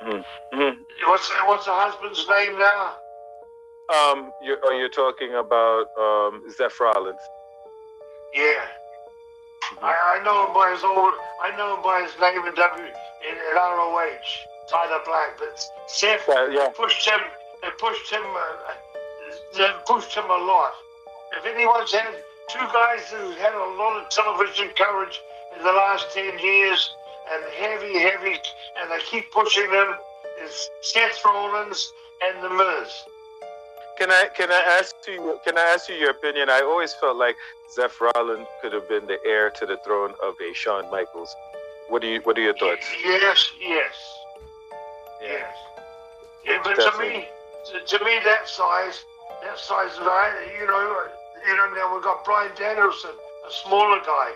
Mm-hmm. What's the husband's name now? You're talking about Seth Rollins. Yeah. I know him by his name in ROH, Tyler Black. But Seth, Yeah. they pushed him a lot. If anyone's had two guys who had a lot of television coverage in the last 10 years and heavy, and they keep pushing them, is Seth Rollins and The Miz. Can I ask you your opinion? I always felt like Seth Rollins could have been the heir to the throne of a Shawn Michaels. What are your thoughts? Yes. But Definitely. to me, that size, now we've got Bryan Danielson, a smaller guy.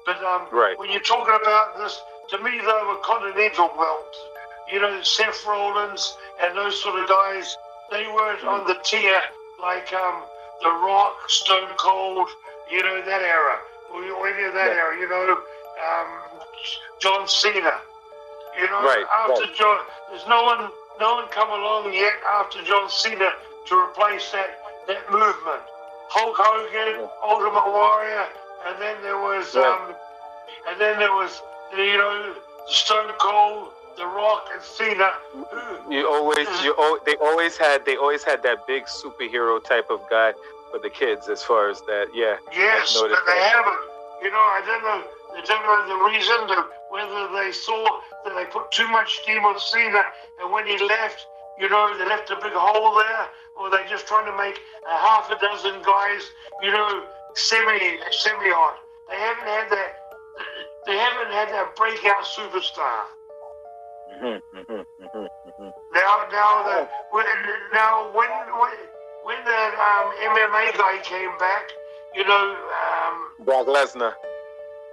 But right. When you're talking about this, to me, they were continental belts. Seth Rollins and those sort of guys, they weren't on the tier like The Rock, Stone Cold, that era. Or any of that era, John Cena. After John, there's no one come along yet after John Cena to replace that movement. Hulk Hogan, Ultimate Warrior, and then there was Stone Cold, The Rock, and Cena. They always had that big superhero type of guy for the kids, as far as that. Yeah. Yes, but they haven't. I don't know. They don't know the reason, whether they saw that they put too much steam on Cena, and when he left, they left a big hole there, or they're just trying to make a half a dozen guys, semi-hot. They haven't had that. They haven't had that breakout superstar. Now, when that MMA guy came back, Brock Lesnar.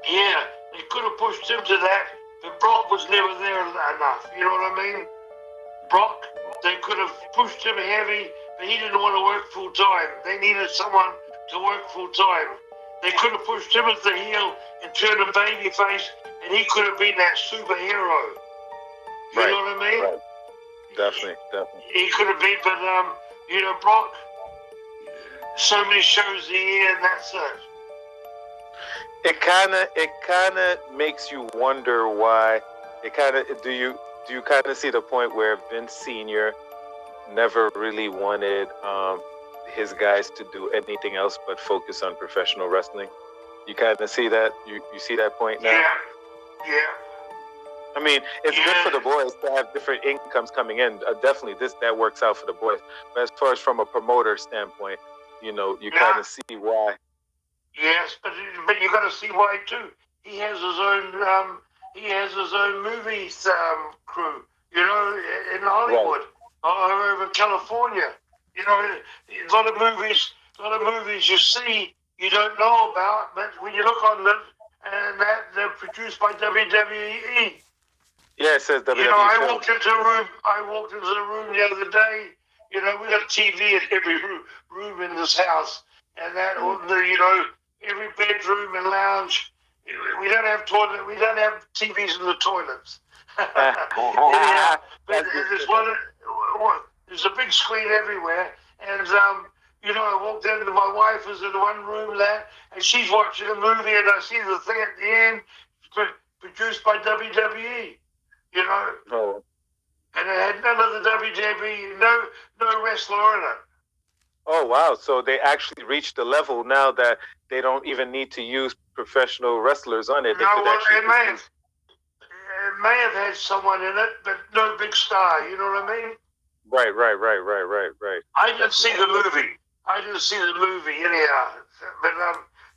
Yeah, they could have pushed him to that, but Brock was never there enough. You know what I mean? Brock, they could have pushed him heavy, but he didn't want to work full time. They needed someone to work full time. They could have pushed him as the heel and turned him babyface, and he could have been that superhero. You know what I mean? Right. Definitely. He could have been, but Brock, so many shows a year, and that's it. It kind of makes you wonder why. Do you kind of see the point where Vince Sr. never really wanted his guys to do anything else but focus on professional wrestling? You kind of see that? You see that point now? Yeah. I mean, it's good for the boys to have different incomes coming in. Definitely, that works out for the boys. But as far as from a promoter standpoint, you kind of see why. Yes, but you got to see why too. He has his own movie crew. In Hollywood or over California. A lot of movies you see you don't know about, but when you look on them, and that they're produced by WWE. Yeah, it says WWE. I walked into the room the other day. We got TV in every room in this house, and every bedroom and lounge. We don't have toilet. We don't have TVs in the toilets. But there's a big screen everywhere, and I walked into my wife was in one room there, and she's watching a movie, and I see the thing at the end, produced by WWE. Oh. And it had none of the WWE, no wrestler in it. Oh, wow. So they actually reached the level now that they don't even need to use professional wrestlers on it. It may have had someone in it, but no big star. You know what I mean? Right. I didn't see the movie anyhow. But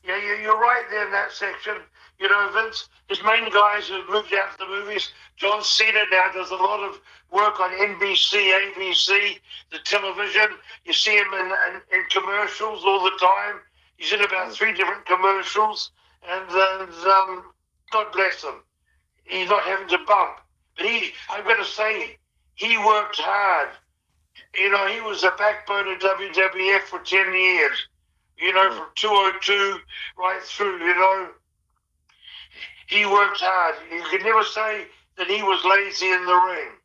you're right there in that section. Vince, his main guys have moved out to the movies. John Cena now does a lot of work on NBC, ABC, the television. You see him in commercials all the time. He's in about 3 different commercials, and God bless him. He's not having to bump. But I've got to say, he worked hard. He was the backbone of WWF for 10 years. From 202 right through, He worked hard. You could never say that he was lazy in the ring.